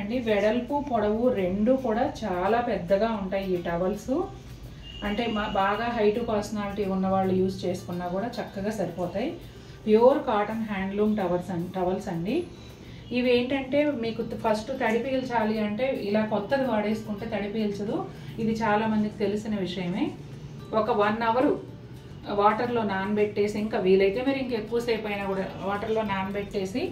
అండి వెడల్పు పొడవు రెండు కూడా చాలా పెద్దగా ఉంటాయి ఈ టవల్స్. అంటే బాగా హైట్ పర్సనాలిటీ ఉన్న వాళ్ళు యూజ్ చేసుకున్నా కూడా చక్కగా సరిపోతాయి. ప్యూర్ కాటన్ హ్యాండ్లూమ్ టవల్స్ అండి. ఇవి ఏంటంటే మీకు ఫస్ట్ తడి పీల్చాలి అంటే ఇలా కొత్తది వాడేసుకుంటే తడి పీల్చదు. ఇది చాలా మందికి తెలిసిన విషయమే. ఒక 1 అవర్ వాటర్లో నానబెట్టేసి, ఇంకా వీలైతే మీరు ఇంకెక్కువసేపు అయినా కూడా వాటర్లో నానబెట్టేసి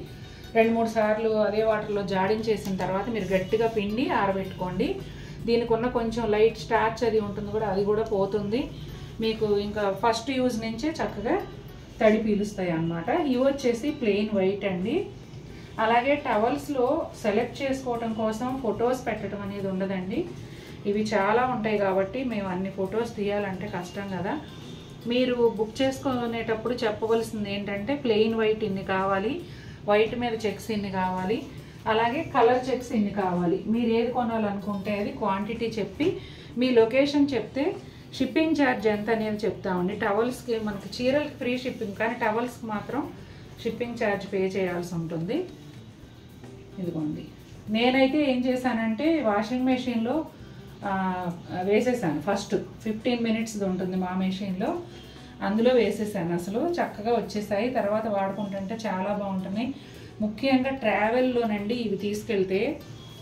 2-3 సార్లు అదే వాటర్లో జాడించేసిన తర్వాత మీరు గట్టిగా పిండి ఆరబెట్టుకోండి. దీనికి ఉన్న కొంచెం లైట్ స్టార్చ్ అది ఉంటుంది కూడా, అది కూడా పోతుంది మీకు. ఇంకా ఫస్ట్ యూజ్ నుంచే చక్కగా తడి పీలుస్తాయి అన్నమాట. ఇవి వచ్చేసి ప్లెయిన్ వైట్ అండి. అలాగే టవల్స్లో సెలెక్ట్ చేసుకోవటం కోసం ఫొటోస్ పెట్టడం అనేది ఉండదండి. ఇవి చాలా ఉంటాయి కాబట్టి మేము అన్ని ఫొటోస్ తీయాలంటే కష్టం కదా. మీరు బుక్ చేసుకునేటప్పుడు చెప్పవలసింది ఏంటంటే ప్లెయిన్ వైట్ ఇన్ని కావాలి, వైట్ మీద చెక్స్ ఇన్ని కావాలి, అలాగే కలర్ చెక్స్ ఇన్ని కావాలి. మీరు ఏది కొనాలనుకుంటే అది క్వాంటిటీ చెప్పి మీ లొకేషన్ చెప్తే షిప్పింగ్ ఛార్జ్ ఎంత అనేది చెప్తామండి. టవల్స్కి మనకి చీరలకి ఫ్రీ షిప్పింగ్, కానీ టవల్స్కి మాత్రం షిప్పింగ్ ఛార్జ్ పే చేయాల్సి ఉంటుంది. ఇదిగోండి, నేనైతే ఏం చేశానంటే వాషింగ్ మెషిన్లో వేసేసాను. ఫస్ట్ 15 minutes ఉంటుంది మా మెషిన్లో, అందులో వేసేసాను. అసలు చక్కగా వచ్చేసాయి. తర్వాత వాడుకుంటుంటే చాలా బాగుంటున్నాయి. ముఖ్యంగా ట్రావెల్లోనండి ఇవి తీసుకెళ్తే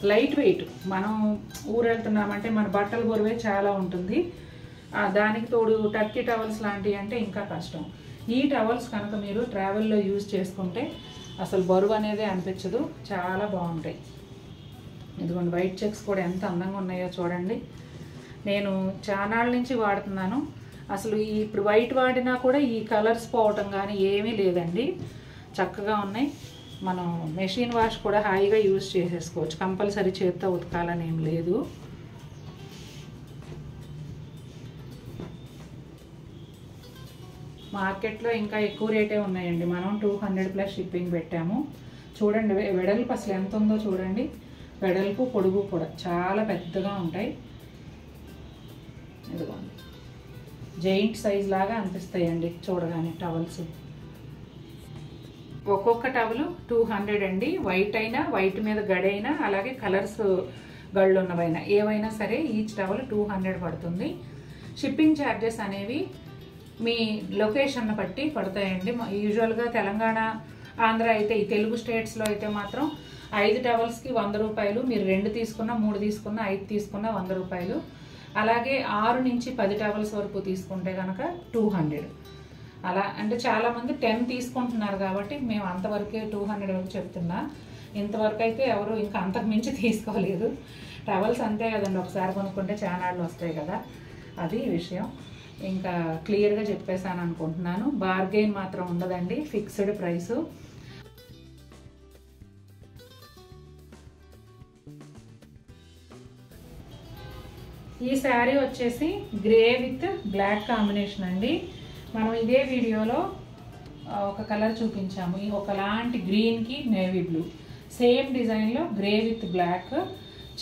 లైట్ వెయిట్. మనం ఊరు వెళ్తున్నామంటే మన బట్టల బరువే చాలా ఉంటుంది. దానికి తోడు టర్కీ టవల్స్ లాంటివి అంటే ఇంకా కష్టం. ఈ టవల్స్ కనుక మీరు ట్రావెల్లో యూజ్ చేసుకుంటే అసలు బరువు అనేది అనిపించదు, చాలా బాగుంటాయి. ఇదిగోండి వైట్ చెక్స్ కూడా ఎంత అందంగా ఉన్నాయో చూడండి. నేను చానాళ్ళ నుంచి వాడుతున్నాను. అసలు ఇప్పుడు వైట్ వాడినా కూడా ఈ కలర్స్ పోవటం కానీ ఏమీ లేదండి, చక్కగా ఉన్నాయి. మనం మెషిన్ వాష్ కూడా హాయిగా యూజ్ చేసేసుకోవచ్చు. కంపల్సరీ చేత్తో ఉతకాలని ఏం లేదు. మార్కెట్లో ఇంకా ఎక్కువ రేటే ఉన్నాయండి. మనం 200+ షిప్పింగ్ పెట్టాము. చూడండి వెడల్పు అసలు ఎంత ఉందో చూడండి. వెడల్పు పొడుగు కూడా చాలా పెద్దగా ఉంటాయి. ఇదిగోండి జైంట్ సైజ్ లాగా అనిపిస్తాయండి చూడగానే టవల్స్. ఒక్కొక్క టవల్ 200 అండి. వైట్ అయినా, వైట్ మీద గడైనా, అలాగే కలర్స్ గళ్ళు ఉన్నవైనా ఏవైనా సరే ఈచ్ టవల్ 200 పడుతుంది. షిప్పింగ్ ఛార్జెస్ అనేవి మీ లొకేషన్ బట్టి పడతాయండి. యూజువల్గా తెలంగాణ, ఆంధ్ర అయితే, ఈ తెలుగు స్టేట్స్లో అయితే మాత్రం 5 టవల్స్కి 100 రూపాయలు. మీరు 2 తీసుకున్నా, 3 తీసుకున్నా, 5 తీసుకున్నా 100 రూపాయలు. అలాగే 6 నుంచి 10 టవల్స్ వరకు తీసుకుంటే కనుక 200. అలా అంటే చాలామంది 10 తీసుకుంటున్నారు కాబట్టి మేము అంతవరకే 200 వరకు చెప్తున్నా. ఇంతవరకు అయితే ఎవరు ఇంకా అంతకు మించి తీసుకోలేదు. టవల్స్ అంతే కదండి, ఒకసారి కొనుక్కుంటే చానాళ్ళు వస్తాయి కదా, అది విషయం. ఇంకా క్లియర్గా చెప్పేశాను అనుకుంటున్నాను. బార్గెయిన్ మాత్రం ఉండదండి, ఫిక్స్డ్ ప్రైసు. ఈ శారీ వచ్చేసి గ్రే విత్ బ్లాక్ కాంబినేషన్ అండి. మనం ఇదే వీడియోలో ఒక కలర్ చూపించాము, ఒకలాంటి గ్రీన్కి నేవీ బ్లూ, సేమ్ డిజైన్లో గ్రే విత్ బ్లాక్.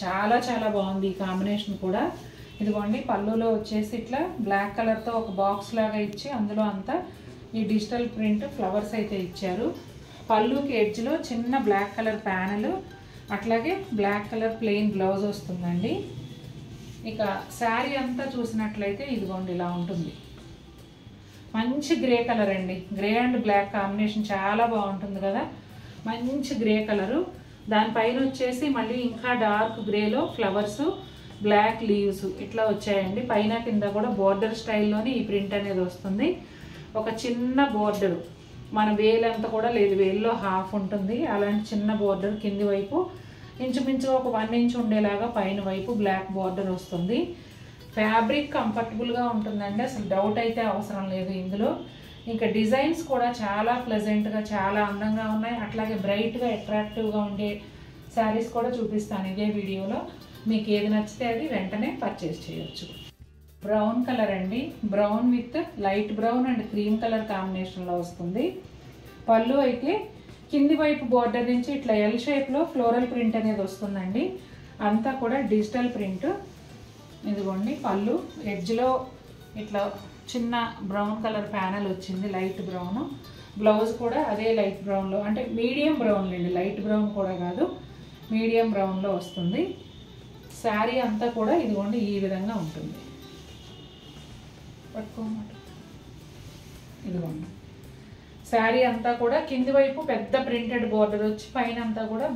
చాలా చాలా బాగుంది ఈ కాంబినేషన్ కూడా. ఇదిగోండి పళ్ళులో వచ్చేసి ఇట్లా బ్లాక్ కలర్తో ఒక బాక్స్ లాగా ఇచ్చి అందులో అంతా ఈ డిజిటల్ ప్రింట్ ఫ్లవర్స్ అయితే ఇచ్చారు. పళ్ళుకి ఎడ్జ్లో చిన్న బ్లాక్ కలర్ ప్యానెల్, అట్లాగే బ్లాక్ కలర్ ప్లెయిన్ బ్లౌజ్ వస్తుందండి. ఇక శారీ అంతా చూసినట్లయితే ఇదిగోండి ఇలా ఉంటుంది. మంచి గ్రే కలర్ అండి, గ్రే అండ్ బ్లాక్ కాంబినేషన్ చాలా బాగుంటుంది కదా, మంచి గ్రే కలరు. దానిపైన వచ్చేసి మళ్ళీ ఇంకా డార్క్ గ్రేలో ఫ్లవర్స్, బ్లాక్ లీవ్స్ ఇట్లా వచ్చాయండి. పైన కింద కూడా బోర్డర్ స్టైల్లోనే ఈ ప్రింట్ అనేది వస్తుంది. ఒక చిన్న బోర్డరు, మన వేలంతా కూడా లేదు, వేల్లో హాఫ్ ఉంటుంది. అలాంటి చిన్న బోర్డర్ కింది వైపు ఇంచుమించుగా ఒక 1 ఇంచ్ ఉండేలాగా పైన వైపు బ్లాక్ బోర్డర్ వస్తుంది. ఫ్యాబ్రిక్ కంఫర్టబుల్గా ఉంటుందండి, అసలు డౌట్ అయితే అవసరం లేదు ఇందులో. ఇంకా డిజైన్స్ కూడా చాలా ప్లెజెంట్గా, చాలా అందంగా ఉన్నాయి. అట్లాగే బ్రైట్గా అట్రాక్టివ్గా ఉండే శారీస్ కూడా చూపిస్తాను ఇదే వీడియోలో. మీకు ఏది నచ్చితే అది వెంటనే పర్చేస్ చేయొచ్చు. బ్రౌన్ కలర్ అండి, brown with light brown and cream colour కాంబినేషన్లో వస్తుంది. పళ్ళు అయితే కింది వైపు బోర్డర్ నుంచి ఇట్లా ఎల్ షేప్లో ఫ్లోరల్ ప్రింట్ అనేది వస్తుందండి. అంతా కూడా డిజిటల్ ప్రింట్. ఇదిగోండి పళ్ళు ఎడ్జ్లో ఇట్లా చిన్న బ్రౌన్ కలర్ ప్యానెల్ వచ్చింది, లైట్ బ్రౌన్. బ్లౌజ్ కూడా అదే లైట్ బ్రౌన్లో, అంటే మీడియం బ్రౌన్ అండి, లైట్ బ్రౌన్ కూడా కాదు, మీడియం బ్రౌన్లో వస్తుంది. శారీ అంతా కూడా ఇదిగోండి ఈ విధంగా ఉంటుంది. పట్టుకోమాట ఇదిగోండి శారీ అంతా కూడా కింది వైపు పెద్ద ప్రింటెడ్ బోర్డర్ వచ్చి పైన అంతా కూడా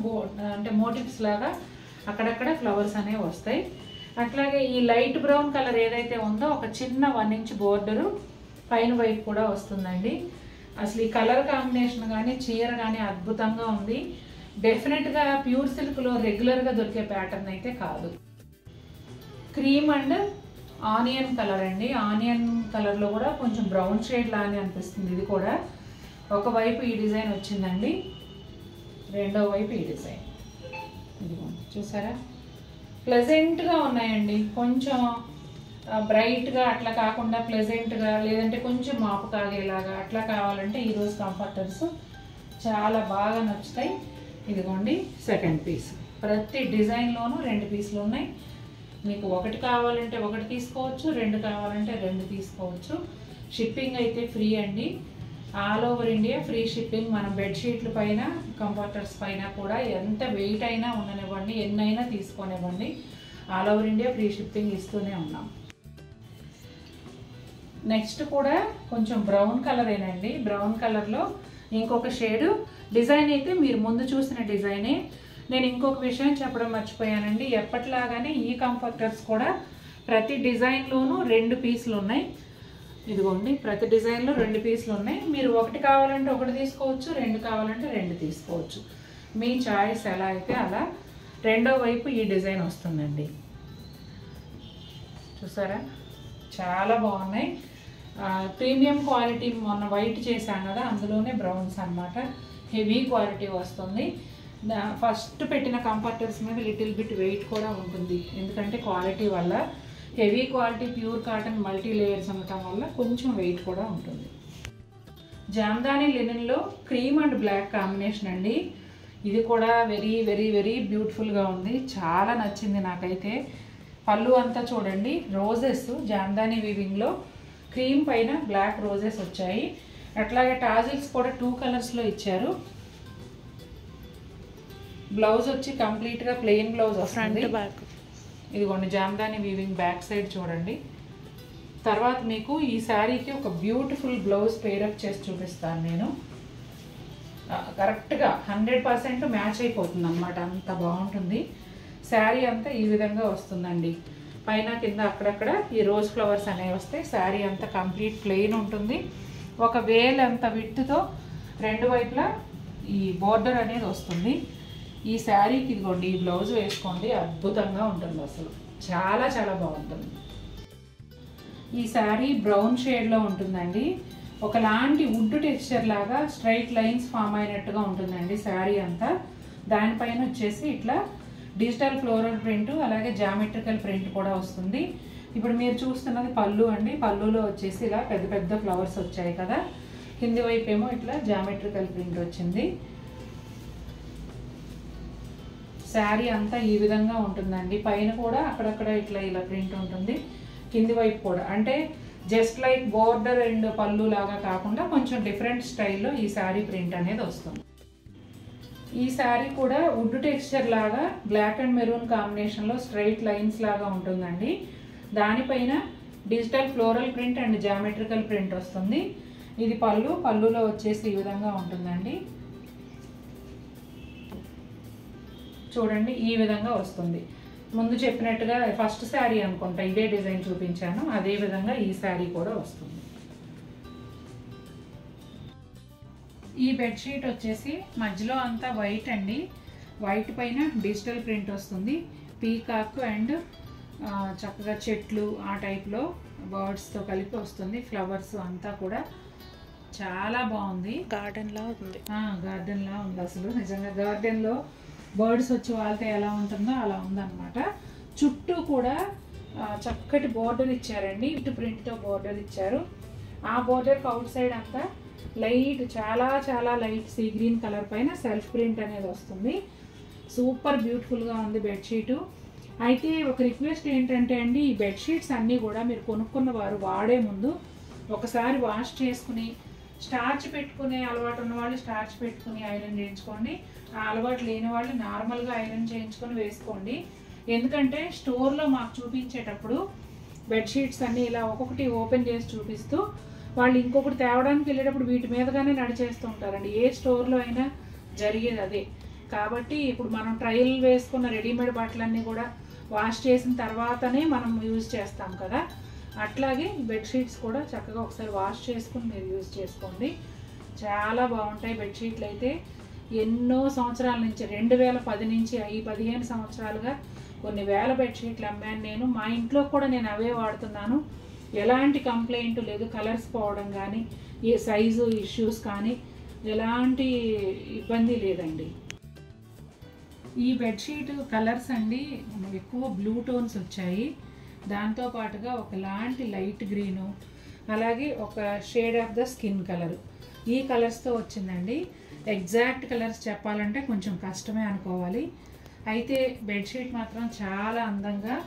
అంటే మోటివ్స్ లాగా అక్కడక్కడ ఫ్లవర్స్ అనేవి వస్తాయి. అట్లాగే ఈ లైట్ బ్రౌన్ కలర్ ఏదైతే ఉందో ఒక చిన్న 1 ఇంచ్ బోర్డరు పైన వైపు కూడా వస్తుందండి. అసలు ఈ కలర్ కాంబినేషన్ కానీ చీర కానీ అద్భుతంగా ఉంది. డెఫినెట్గా ప్యూర్ సిల్క్లో రెగ్యులర్గా దొరికే ప్యాటర్న్ అయితే కాదు. క్రీమ్ అండ్ ఆనియన్ కలర్ అండి. ఆనియన్ కలర్లో కూడా కొంచెం బ్రౌన్ షేడ్ లానే అనిపిస్తుంది. ఇది కూడా ఒకవైపు ఈ డిజైన్ వచ్చిందండి, రెండో వైపు ఈ డిజైన్. ఇదిగోండి చూసారా, ప్లెజెంట్గా ఉన్నాయండి. కొంచెం బ్రైట్గా అట్లా కాకుండా ప్లెజెంట్గా, లేదంటే కొంచెం మాపు కాగేలాగా అట్లా కావాలంటే ఈరోజు కంఫర్టర్స్ చాలా బాగా నచ్చుతాయి. ఇదిగోండి సెకండ్ పీస్. ప్రతి డిజైన్లోనూ 2 పీసులు ఉన్నాయి. మీకు ఒకటి కావాలంటే ఒకటి తీసుకోవచ్చు, 2 కావాలంటే 2 తీసుకోవచ్చు. షిప్పింగ్ అయితే ఫ్రీ అండి. All over India free shipping. మన బెడ్షీట్ల పైన కంఫర్టర్స్ పైన కూడా ఎంత వెయిట్ అయినా ఉండనివ్వండి, ఎన్నైనా తీసుకోనివ్వండి, all over India free shipping ఇస్తూనే ఉన్నాం. నెక్స్ట్ కూడా కొంచెం బ్రౌన్ కలరేనండి. బ్రౌన్ కలర్లో ఇంకొక షేడు. డిజైన్ అయితే మీరు ముందు చూసిన డిజైనే. నేను ఇంకొక విషయం చెప్పడం మర్చిపోయానండి. ఎప్పటిలాగానే ఈ కంఫర్టర్స్ కూడా ప్రతి డిజైన్లోనూ 2 పీసులు ఉన్నాయి. ఇదిగోండి ప్రతి డిజైన్లో 2 పీసులు ఉన్నాయి. మీరు ఒకటి కావాలంటే ఒకటి తీసుకోవచ్చు, 2 కావాలంటే 2 తీసుకోవచ్చు. మీ చాయిస్ ఎలా అయితే అలా. రెండో వైపు ఈ డిజైన్ వస్తుందండి. చూసారా, చాలా బాగున్నాయి. Premium quality. మొన్న వైట్ చేశాను కదా, అందులోనే బ్రౌన్స్ అన్నమాట. హెవీ క్వాలిటీ వస్తుంది. ఫస్ట్ పెట్టిన కంఫర్టర్స్ మీద లిటిల్ బిట్ వెయిట్ కూడా ఉంటుంది, ఎందుకంటే క్వాలిటీ వల్ల. Heavy quality pure cotton multi layers ఉండటం వల్ల కొంచెం వెయిట్ కూడా ఉంటుంది. జామ్దాని లినెన్లో క్రీమ్ అండ్ బ్లాక్ కాంబినేషన్ అండి. ఇది కూడా వెరీ వెరీ వెరీ బ్యూటిఫుల్గా ఉంది. చాలా నచ్చింది నాకైతే. పళ్ళు అంతా చూడండి రోజెస్, జామ్దాని వీవింగ్లో క్రీమ్ పైన బ్లాక్ రోజెస్ వచ్చాయి. అట్లాగే టాజిల్స్ కూడా 2 కలర్స్లో ఇచ్చారు. బ్లౌజ్ వచ్చి కంప్లీట్గా ప్లెయిన్ బ్లౌజ్ వస్తుంది. ఇదిగోండి జామ్దాని వీవింగ్ బ్యాక్ సైడ్ చూడండి. తర్వాత మీకు ఈ శారీకి ఒక బ్యూటిఫుల్ బ్లౌజ్ పేరప్ చేసి చూపిస్తాను నేను. కరెక్ట్గా 100% మ్యాచ్ అయిపోతుంది అన్నమాట, అంత బాగుంటుంది. శారీ అంతా ఈ విధంగా వస్తుందండి. పైన కింద అక్కడక్కడ ఈ రోజ్ ఫ్లవర్స్ అనేవి వస్తాయి. శారీ అంతా కంప్లీట్ ప్లెయిన్ ఉంటుంది. ఒక వేల్ అంత విడ్త్తో 2 వైపులా ఈ బోర్డర్ అనేది వస్తుంది. ఈ శారీకి ఇదిగోండి ఈ బ్లౌజ్ వేసుకోండి, అద్భుతంగా ఉంటుంది. అసలు చాలా చాలా బాగుంటుంది. ఈ శారీ బ్రౌన్ షేడ్లో ఉంటుందండి. ఒకలాంటి వుడ్ టెక్స్చర్ లాగా స్ట్రైట్ లైన్స్ ఫామ్ అయినట్టుగా ఉంటుందండి శారీ అంతా. దానిపైన వచ్చేసి ఇట్లా డిజిటల్ ఫ్లోరల్ ప్రింట్, అలాగే జామెట్రికల్ ప్రింట్ కూడా వస్తుంది. ఇప్పుడు మీరు చూస్తున్నది పళ్ళు అండి. పళ్ళులో వచ్చేసి ఇలా పెద్ద పెద్ద ఫ్లవర్స్ వచ్చాయి కదా. కింది వైపు ఏమో ఇట్లా జామెట్రికల్ ప్రింట్ వచ్చింది. శారీ అంతా ఈ విధంగా ఉంటుందండి. పైన కూడా అక్కడక్కడ ఇట్లా ఇలా ప్రింట్ ఉంటుంది. కింది వైపు కూడా అంటే జస్ట్ లైక్ బోర్డర్ అండ్ పళ్ళు లాగా కాకుండా కొంచెం డిఫరెంట్ స్టైల్లో ఈ శారీ ప్రింట్ అనేది వస్తుంది. ఈ శారీ కూడా వుడ్ టెక్స్చర్ లాగా బ్లాక్ అండ్ మెరూన్ కాంబినేషన్లో స్ట్రైట్ లైన్స్ లాగా ఉంటుందండి. దానిపైన digital floral print and geometrical print వస్తుంది. ఇది పళ్ళు. పళ్ళులో వచ్చేసి ఈ విధంగా ఉంటుందండి. చూడండి ఈ విధంగా వస్తుంది. ముందు చెప్పినట్టుగా ఫస్ట్ శారీ అనుకుంటా ఇదే డిజైన్ చూపించాను, అదే విధంగా ఈ శారీ కూడా వస్తుంది. ఈ బెడ్షీట్ వచ్చేసి మధ్యలో అంతా వైట్ అండి. వైట్ పైన డిజిటల్ ప్రింట్ వస్తుంది. పీకాక్ అండ్ చక్కగా చెట్లు ఆ టైప్లో బర్డ్స్తో కలిపి వస్తుంది. ఫ్లవర్స్ అంతా కూడా చాలా బాగుంది. గార్డెన్లా ఉంది. గార్డెన్లా ఉంది. అసలు నిజంగా గార్డెన్లో బర్డ్స్ వచ్చి వాళ్తే ఎలా ఉంటుందో అలా ఉందన్నమాట. చుట్టూ కూడా చక్కటి బోర్డర్ ఇచ్చారండి. ఇటు ప్రింట్తో బోర్డర్ ఇచ్చారు. ఆ బోర్డర్కి అవుట్ సైడ్ అంతా లైట్, చాలా చాలా లైట్ సీ గ్రీన్ కలర్ పైన సెల్ఫ్ ప్రింట్ అనేది వస్తుంది. సూపర్ బ్యూటిఫుల్గా ఉంది బెడ్షీటు. అయితే ఒక రిక్వెస్ట్ ఏంటంటే అండి, ఈ బెడ్షీట్స్ అన్నీ కూడా మీరు కొనుక్కున్న వారు వాడే ముందు ఒకసారి వాష్ చేసుకుని స్టార్చ్ పెట్టుకునే అలవాటు ఉన్న వాళ్ళు స్టార్చ్ పెట్టుకుని ఐరన్ చేయించుకోండి. ఆ అలవాటు లేని వాళ్ళు నార్మల్గా ఐరన్ చేయించుకొని వేసుకోండి. ఎందుకంటే స్టోర్లో మాకు చూపించేటప్పుడు బెడ్షీట్స్ అన్నీ ఇలా ఒక్కొక్కటి ఓపెన్ చేసి చూపిస్తూ వాళ్ళు ఇంకొకటి తేవడానికి వెళ్ళేటప్పుడు వీటి మీదగానే నడిచేస్తూ ఉంటారండి. ఏ స్టోర్లో అయినా జరిగేది అదే. కాబట్టి ఇప్పుడు మనం ట్రయల్ వేసుకున్న రెడీమేడ్ బట్టలన్నీ కూడా వాష్ చేసిన తర్వాతనే మనం యూజ్ చేస్తాం కదా, అట్లాగే బెడ్షీట్స్ కూడా చక్కగా ఒకసారి వాష్ చేసుకుని మీరు యూజ్ చేసుకోండి. చాలా బాగుంటాయి బెడ్షీట్లు అయితే. ఎన్నో సంవత్సరాల నుంచి 2010 నుంచి ఈ 15 సంవత్సరాలుగా కొన్ని వేల బెడ్షీట్లు అమ్మాను నేను. మా ఇంట్లో కూడా నేను అవే వాడుతున్నాను. ఎలాంటి కంప్లైంట్ లేదు. కలర్స్ పోవడం కానీ ఈ సైజు ఇష్యూస్ కానీ ఎలాంటి ఇబ్బంది లేదండి. ఈ బెడ్షీట్ కలర్స్ అండి ఎక్కువ బ్లూ టోన్స్ వచ్చాయి. దాంతోపాటుగా ఒకలాంటి లైట్ గ్రీను, అలాగే ఒక shade of the skin colour, ఈ కలర్స్తో వచ్చిందండి. ఎగ్జాక్ట్ కలర్స్ చెప్పాలంటే కొంచెం కష్టమే అనుకోవాలి. అయితే బెడ్షీట్ మాత్రం చాలా అందంగా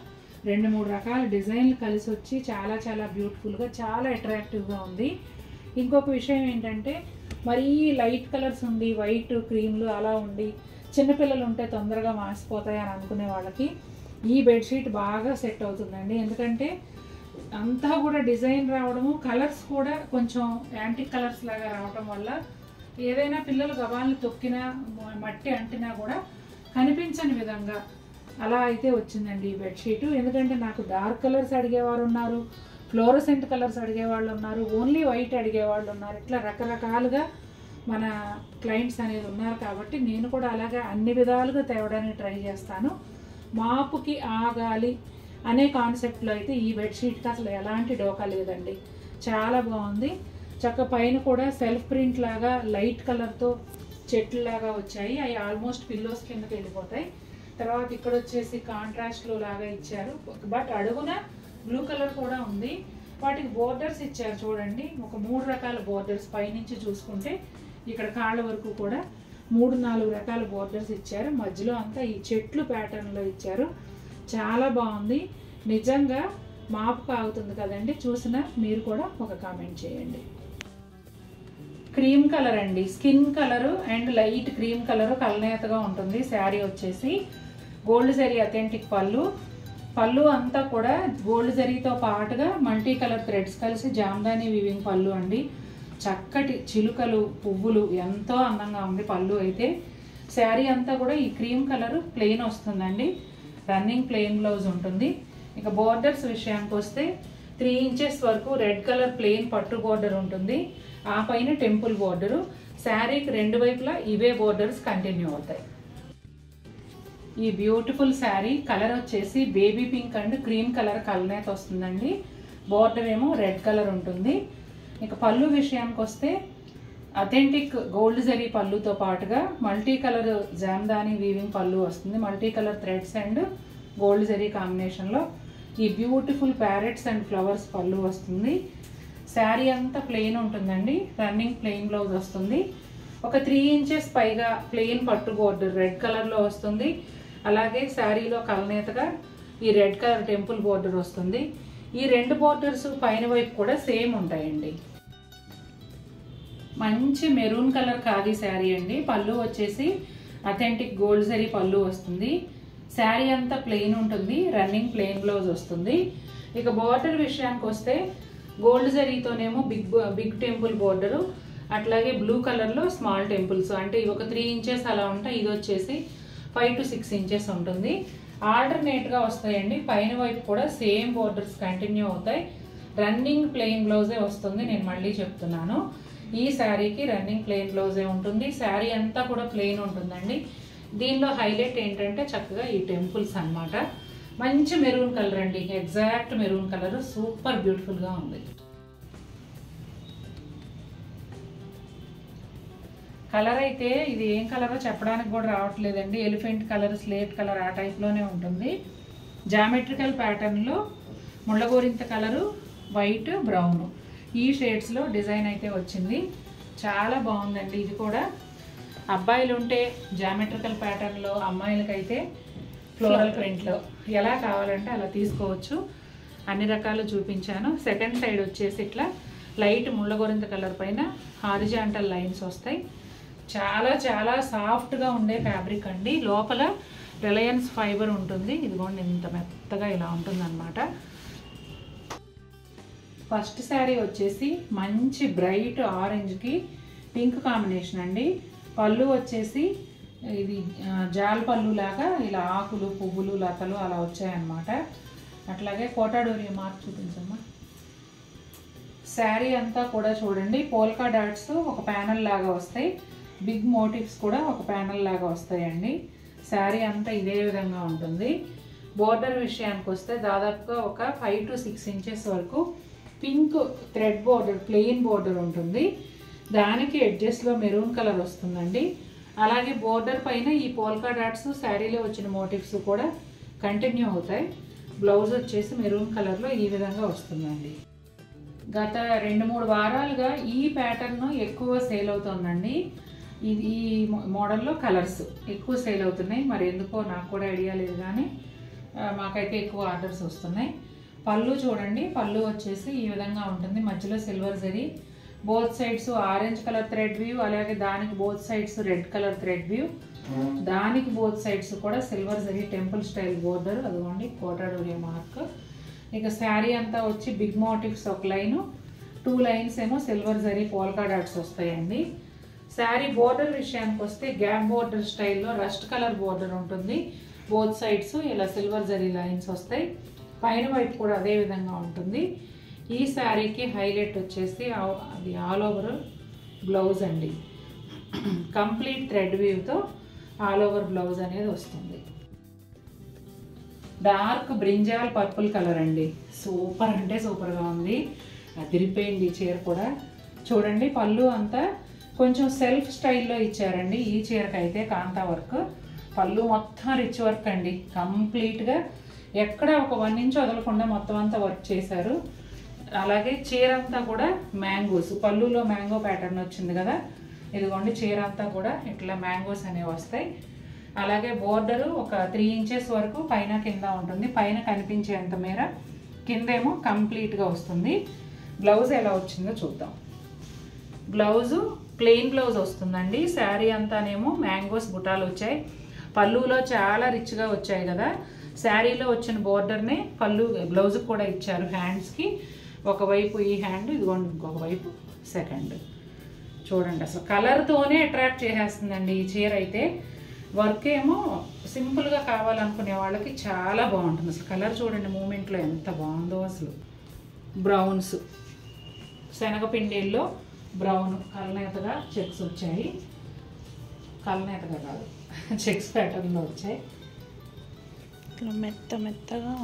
2-3 రకాల డిజైన్లు కలిసి వచ్చి చాలా చాలా బ్యూటిఫుల్గా చాలా అట్రాక్టివ్గా ఉంది. ఇంకొక విషయం ఏంటంటే మరీ లైట్ కలర్స్ ఉండి వైట్ క్రీమ్లు అలా ఉండి చిన్నపిల్లలు ఉంటే తొందరగా మాసిపోతాయి అని అనుకునే వాళ్ళకి ఈ బెడ్షీట్ బాగా సెట్ అవుతుందండి. ఎందుకంటే అంతా కూడా డిజైన్ రావడము, కలర్స్ కూడా కొంచెం యాంటిక్ కలర్స్ లాగా రావడం వల్ల ఏదైనా పిల్లలు గబాలను తొక్కినా మట్టి అంటినా కూడా కనిపించని విధంగా అలా అయితే వచ్చిందండి ఈ బెడ్షీటు. ఎందుకంటే నాకు డార్క్ కలర్స్ అడిగేవారు ఉన్నారు, ఫ్లోరసెంట్ కలర్స్ అడిగేవాళ్ళు ఉన్నారు, ఓన్లీ వైట్ అడిగేవాళ్ళు ఉన్నారు. ఇట్లా రకరకాలుగా మన క్లయింట్స్ అనేది ఉన్నారు. కాబట్టి నేను కూడా అలాగే అన్ని విధాలుగా తేవడానికి ట్రై చేస్తాను. మాపుకి ఆగాలి అనే కాన్సెప్ట్లో అయితే ఈ బెడ్షీట్కి అసలు ఎలాంటి డోకా లేదండి. చాలా బాగుంది. చక్క పైన కూడా సెల్ఫ్ ప్రింట్ లాగా లైట్ కలర్తో చెట్లు లాగా వచ్చాయి. అవి ఆల్మోస్ట్ పిల్లోస్ కిందకి వెళ్ళిపోతాయి. తర్వాత ఇక్కడ వచ్చేసి కాంట్రాస్ట్లో లాగా ఇచ్చారు. బట్ అడుగున బ్లూ కలర్ కూడా ఉంది. వాటికి బోర్డర్స్ ఇచ్చారు చూడండి. ఒక 3 రకాల బోర్డర్స్ పైనుంచి చూసుకుంటే ఇక్కడ కాళ్ళ వరకు కూడా 3-4 రకాల బోర్డర్స్ ఇచ్చారు. మధ్యలో అంతా ఈ చెట్లు ప్యాటర్న్లో ఇచ్చారు. చాలా బాగుంది. నిజంగా మాపు కాగుతుంది కదండి. చూసినా మీరు కూడా ఒక కామెంట్ చేయండి. క్రీమ్ కలర్ అండి, skin colour and light cream colour కలనేతగా ఉంటుంది. శారీ వచ్చేసి గోల్డ్ జరీ అథెంటిక్ పళ్ళు అంతా కూడా గోల్డ్ జరీతో పాటుగా మల్టీ కలర్ థ్రెడ్స్ కలిసి జామ్దాని వీవింగ్ పళ్ళు అండి. చక్కటి చిలుకలు పువ్వులు ఎంతో అందంగా ఉంది పళ్ళు అయితే. శారీ అంతా కూడా ఈ క్రీమ్ కలర్ ప్లెయిన్ వస్తుందండి. రన్నింగ్ ప్లెయిన్ బ్లౌజ్ ఉంటుంది. ఇక బోర్డర్స్ విషయానికి వస్తే 3 ఇంచెస్ వరకు రెడ్ కలర్ ప్లెయిన్ పట్టు బోర్డర్ ఉంటుంది. ఆ పైన టెంపుల్ బోర్డరు. శారీకి 2 వైపులా ఇవే బోర్డర్స్ కంటిన్యూ అవుతాయి. ఈ బ్యూటిఫుల్ శారీ కలర్ వచ్చేసి baby pink and cream colour కలనేత వస్తుందండి. బోర్డర్ ఏమో రెడ్ కలర్ ఉంటుంది. ఇక పళ్ళు విషయానికి వస్తే అథెంటిక్ గోల్డ్ జరీ పళ్ళుతో పాటుగా మల్టీ కలర్ జామ్దాని వీవింగ్ పళ్ళు వస్తుంది. Multi colour threads and gold zari కాంబినేషన్లో ఈ బ్యూటిఫుల్ ప్యారెట్స్ అండ్ ఫ్లవర్స్ పళ్ళు వస్తుంది. శారీ అంతా ప్లెయిన్ ఉంటుందండి. రన్నింగ్ ప్లెయిన్ బ్లౌజ్ వస్తుంది. ఒక 3 ఇంచెస్ పైగా ప్లెయిన్ పట్టు బోర్డర్ రెడ్ కలర్లో వస్తుంది. అలాగే శారీలో కలనేతగా ఈ రెడ్ కలర్ టెంపుల్ బోర్డర్ వస్తుంది. ఈ 2 బోర్డర్స్ పైన వైపు కూడా సేమ్ ఉంటాయండి. మంచి మెరూన్ కలర్ ఖాదీ శారీ అండి. పళ్ళు వచ్చేసి అథెంటిక్ గోల్డ్ జరీ పళ్ళు వస్తుంది. శారీ అంతా ప్లెయిన్ ఉంటుంది. రన్నింగ్ ప్లెయిన్ బ్లౌజ్ వస్తుంది. ఇక బోర్డర్ విషయానికి వస్తే గోల్డ్ జరీతోనేమో బిగ్ టెంపుల్ బోర్డరు, అట్లాగే బ్లూ కలర్లో స్మాల్ టెంపుల్స్ అంటే ఇవి ఒక 3 ఇంచెస్ అలా ఉంటాయి. ఇది వచ్చేసి 5 to 6 ఇంచెస్ ఉంటుంది. ఆల్టర్నేట్గా వస్తాయండి. పైన వైపు కూడా సేమ్ బోర్డర్స్ కంటిన్యూ అవుతాయి. రన్నింగ్ ప్లెయిన్ బ్లౌజే వస్తుంది. నేను మళ్ళీ చెప్తున్నాను, ఈ శారీకి రన్నింగ్ ప్లెయిన్ బ్లౌజే ఉంటుంది. శారీ అంతా కూడా ప్లెయిన్ ఉంటుందండి. దీనిలో హైలైట్ ఏంటంటే చక్కగా ఈ టెంపుల్స్ అన్నమాట. మంచి మెరూన్ కలర్ అండి, ఎగ్జాక్ట్ మెరూన్ కలర్, సూపర్ బ్యూటిఫుల్గా ఉంది. కలర్ అయితే ఇది ఏం కలరో చెప్పడానికి కూడా రావట్లేదండి. ఎలిఫెంట్ కలర్, స్లేట్ కలర్ ఆ టైప్లోనే ఉంటుంది. జామెట్రికల్ ప్యాటర్న్లో ముళ్ళగోరింత కలరు, వైట్, బ్రౌన్ ఈ షేడ్స్లో డిజైన్ అయితే వచ్చింది. చాలా బాగుందండి. ఇది కూడా అబ్బాయిలు ఉంటే జామెట్రికల్ ప్యాటర్న్లో, అమ్మాయిలకైతే ఫ్లోరల్ ప్రింట్లో ఎలా కావాలంటే అలా తీసుకోవచ్చు. అన్ని రకాలు చూపించాను. సెకండ్ సైడ్ వచ్చేసి ఇట్లా లైట్ ముళ్ళగొరింత కలర్ పైన హారిజాంటల్ లైన్స్ వస్తాయి. చాలా చాలా సాఫ్ట్గా ఉండే ఫ్యాబ్రిక్ అండి. లోపల రిలయన్స్ ఫైబర్ ఉంటుంది. ఇదిగోండి ఇంత మెత్తగా ఇలా ఉంటుందన్నమాట. ఫస్ట్ శారీ వచ్చేసి మంచి బ్రైట్ ఆరెంజ్కి పింక్ కాంబినేషన్ అండి. పళ్ళు వచ్చేసి ఇది జాల్ పళ్ళు లాగా ఇలా ఆకులు పువ్వులు లతలు అలా వచ్చాయన్నమాట. అట్లాగే కోటాడోరియా మార్క్ చూపించమ్మా. శారీ అంతా కూడా చూడండి పోల్కా డాట్స్ ఒక ప్యానల్ లాగా వస్తాయి. బిగ్ మోటివ్స్ కూడా ఒక ప్యానల్ లాగా వస్తాయండి. శారీ అంతా ఇదే విధంగా ఉంటుంది. బోర్డర్ విషయానికి వస్తే దాదాపుగా ఒక 5 to 6 ఇంచెస్ వరకు pink thread border plain border ఉంటుంది. దానికి ఎడ్జెస్లో మెరూన్ కలర్ వస్తుందండి. అలాగే బోర్డర్ పైన ఈ పోల్కా డాట్స్ శారీలో వచ్చిన మోటివ్స్ కూడా కంటిన్యూ అవుతాయి. బ్లౌజ్ వచ్చేసి మెరూన్ కలర్లో ఈ విధంగా వస్తుందండి. గత 2-3 వారాలుగా ఈ ప్యాటర్న్ ఎక్కువ సేల్ అవుతుందండి. ఈ మోడల్లో కలర్స్ ఎక్కువ సేల్ అవుతున్నాయి. మరి ఎందుకో నాకు కూడా ఐడియా లేదు, కానీ మాకైతే ఎక్కువ ఆర్డర్స్ వస్తున్నాయి. పళ్ళు చూడండి, పళ్ళు వచ్చేసి ఈ విధంగా ఉంటుంది. మధ్యలో silver zari, both sides orange colour thread view, అలాగే దానికి both sides red colour thread view, దానికి బోత్ సైడ్స్ కూడా silver zari temple style border. అదిగోండి కోటాడోరియా మార్క్. ఇక శారీ అంతా వచ్చి బిగ్ మోటివ్స్ ఒక లైను, 2 లైన్స్ ఏమో సిల్వర్ జరీ పోల్కా డాట్స్ వస్తాయండి. శారీ బోర్డర్ విషయానికి వస్తే గ్యాప్ బోర్డర్ స్టైల్లో రస్ట్ కలర్ బోర్డర్ ఉంటుంది. బోత్ సైడ్స్ ఇలా సిల్వర్ జరీ లైన్స్ వస్తాయి. పైన వైపు కూడా అదే విధంగా ఉంటుంది. ఈ శారీకి హైలైట్ వచ్చేసి అది ఆల్ ఓవర్ బ్లౌజ్ అండి. కంప్లీట్ థ్రెడ్ వీవ్తో ఆల్ ఓవర్ బ్లౌజ్ అనేది వస్తుంది. డార్క్ బ్రింజాల్ పర్పుల్ కలర్ అండి. సూపర్ అంటే సూపర్గా ఉంది. అదిరిపోయింది ఈ చీర కూడా. చూడండి పళ్ళు అంతా కొంచెం సెల్ఫ్ స్టైల్లో ఇచ్చారండి. ఈ చీరకైతే కాంతా వర్క్. పళ్ళు మొత్తం రిచ్ వర్క్ అండి. కంప్లీట్గా ఎక్కడ ఒక 1 ఇంచ్ వదలకుండా మొత్తం అంతా వర్క్ చేశారు. అలాగే చీర అంతా కూడా మ్యాంగోస్, పళ్ళులో మ్యాంగో ప్యాటర్న్ వచ్చింది కదా, ఇదిగోండి చీర అంతా కూడా ఇట్లా మ్యాంగోస్ అనేవి వస్తాయి. అలాగే బోర్డరు ఒక 3 ఇంచెస్ వరకు పైన కింద ఉంటుంది. పైన కనిపించేంత మేర కిందేమో కంప్లీట్గా వస్తుంది. బ్లౌజ్ ఎలా వచ్చిందో చూద్దాం. బ్లౌజు ప్లెయిన్ బ్లౌజ్ వస్తుందండి. శారీ అంతానేమో మ్యాంగోస్ బుటాలు వచ్చాయి. పళ్ళులో చాలా రిచ్గా వచ్చాయి కదా. శారీలో వచ్చిన బోర్డర్నే పళ్ళు బ్లౌజ్కి కూడా ఇచ్చారు. హ్యాండ్స్కి ఒకవైపు ఈ హ్యాండ్, ఇదిగోండి ఇంకొక వైపు సెకండ్. చూడండి అసలు కలర్తోనే అట్రాక్ట్ చేసేస్తుందండి ఈ చీర అయితే. వర్క్ ఏమో సింపుల్గా కావాలనుకునే వాళ్ళకి చాలా బాగుంటుంది. అసలు కలర్ చూడండి మూమెంట్లో ఎంత బాగుందో అసలు. బ్రౌన్స్, శనగపిండిల్లో బ్రౌన్ కలనేతగా చెక్స్ వచ్చాయి. కలనేతగా కాదు, చెక్స్ ప్యాటర్న్లో వచ్చాయి. ఇట్లా మెత్త మెత్తగా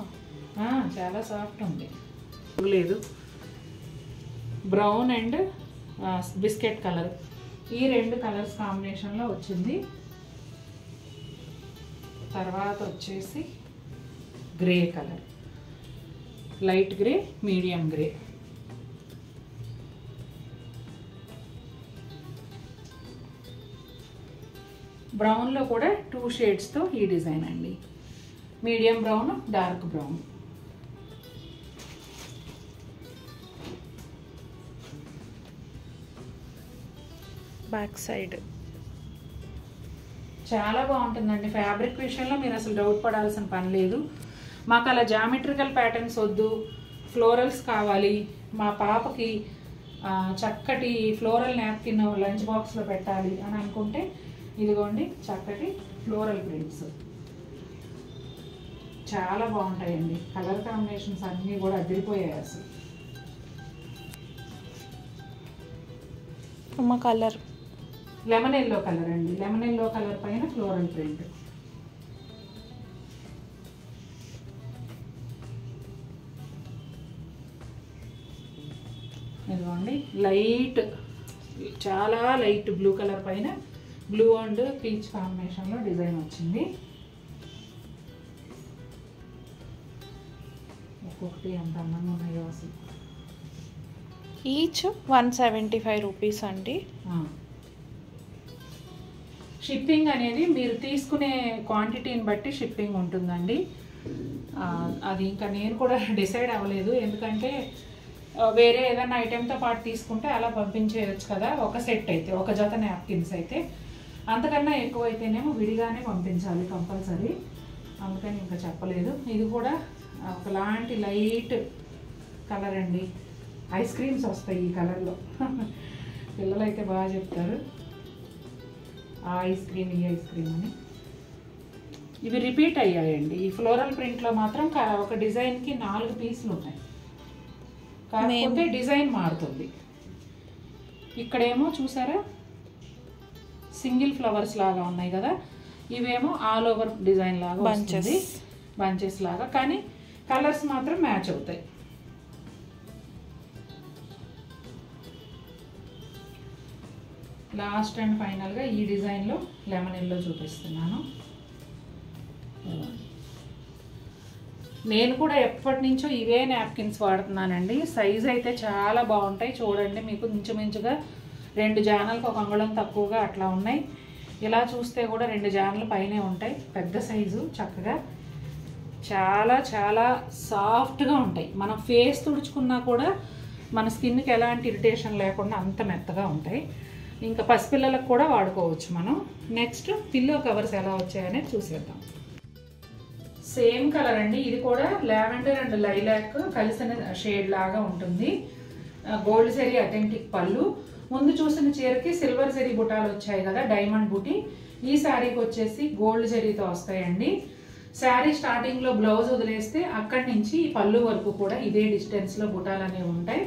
చాలా సాఫ్ట్ ఉంది. లేదు, బ్రౌన్ అండ్ బిస్కెట్ కలర్, ఈ 2 కలర్స్ కాంబినేషన్లో వచ్చింది. తర్వాత వచ్చేసి grey colour, light grey, medium grey. బ్రౌన్లో కూడా 2 షేడ్స్తో ఈ డిజైన్ అండి. Medium brown, dark brown. Back side చాలా బాగుంటుందండి. ఫ్యాబ్రిక్ విషయంలో మీరు అసలు డౌట్ పడాల్సిన పని లేదు. మాకు అలా జామెట్రికల్ ప్యాటర్న్స్ వద్దు, ఫ్లోరల్స్ కావాలి, మా పాపకి చక్కటి ఫ్లోరల్ నాప్కిన్ లంచ్ బాక్స్లో పెట్టాలి అని అనుకుంటే ఇదిగోండి చక్కటి ఫ్లోరల్ ప్రింట్స్ చాలా బాగుంటాయండి. కలర్ కాంబినేషన్స్ అన్నీ కూడా అదిరిపోయాయి అసలు. మా కలర్ లెమన్ ఎల్లో కలర్ అండి. లెమన్ ఎల్లో కలర్ పైన ఫ్లోరల్ ప్రింట్. ఇదిగోండి లైట్, చాలా లైట్ బ్లూ కలర్ పైన బ్లూ అండ్ పీచ్ కాంబినేషన్లో డిజైన్ వచ్చింది. ఒక్కొక్కటి ఎంత అందంగా ఉన్నాయో అసలు. ఈచ్ 175 రూపీస్ అండి. షిప్పింగ్ అనేది మీరు తీసుకునే క్వాంటిటీని బట్టి షిప్పింగ్ ఉంటుందండి. అది ఇంకా నేను కూడా డిసైడ్ అవ్వలేదు, ఎందుకంటే వేరే ఏదైనా ఐటెంతో పాటు తీసుకుంటే అలా పంపించేయచ్చు కదా, ఒక సెట్ అయితే, ఒక జత నాప్కిన్స్ అయితే. అంతకన్నా ఎక్కువైతేనేమో విడిగానే పంపించాలి కంపల్సరీ, అందుకని ఇంకా చెప్పలేదు. ఇది కూడా ఒకలాంటి లైట్ కలర్ అండి, ఐస్ క్రీమ్స్ వస్తాయి ఈ కలర్లో. పిల్లలు అయితే బాగా చెప్తారు ఆ ఐస్ క్రీమ్ ఈ ఐస్ క్రీమ్ అని. ఇవి రిపీట్ అయ్యాయండి. ఈ ఫ్లోరల్ ప్రింట్లో మాత్రం ఒక డిజైన్కి 4 పీసులు ఉన్నాయి, కాకపోతే డిజైన్ మారుతుంది. ఇక్కడేమో చూసారా సింగిల్ ఫ్లవర్స్ లాగా ఉన్నాయి కదా, ఇవేమో ఆల్ ఓవర్ డిజైన్ లాగా వస్తుంది, బంచెస్ లాగా, కానీ కలర్స్ మాత్రం మ్యాచ్ అవుతాయి. లాస్ట్ అండ్ ఫైనల్గా ఈ డిజైన్లో లెమన్ ఎల్లో చూపిస్తున్నాను. నేను కూడా ఎప్పటి నుంచో ఇవే నాప్కిన్స్ వాడుతున్నానండి. సైజ్ అయితే చాలా బాగుంటాయి చూడండి, మీకు ఇంచుమించుగా 2 జానలకు ఒక అంగుళం తక్కువగా అట్లా ఉన్నాయి. ఇలా చూస్తే కూడా 2 జానల పైనే ఉంటాయి, పెద్ద సైజు, చక్కగా చాలా చాలా సాఫ్ట్గా ఉంటాయి. మనం ఫేస్ తుడుచుకున్నా కూడా మన స్కిన్కి ఎలాంటి ఇరిటేషన్ లేకుండా అంత మెత్తగా ఉంటాయి. ఇంకా పసిపిల్లలకు కూడా వాడుకోవచ్చు మనం. నెక్స్ట్ పిల్లో కవర్స్ ఎలా వచ్చాయనేది చూసేద్దాం. సేమ్ కలర్ అండి, ఇది కూడా లావెండర్ అండ్ లైలాక్ కలిసిన షేడ్ లాగా ఉంటుంది. గోల్డ్ జరీ అథెంటిక్ పళ్ళు. ముందు చూసిన చీరకి సిల్వర్ జరీ బుటాలు వచ్చాయి కదా, డైమండ్ బుటీ. ఈ శారీకి వచ్చేసి గోల్డ్ జరీతో వస్తాయండి. శారీ స్టార్టింగ్లో బ్లౌజ్ వదిలేస్తే అక్కడి నుంచి ఈ పళ్ళు వరకు కూడా ఇదే డిస్టెన్స్లో బుటాలు అనేవి ఉంటాయి.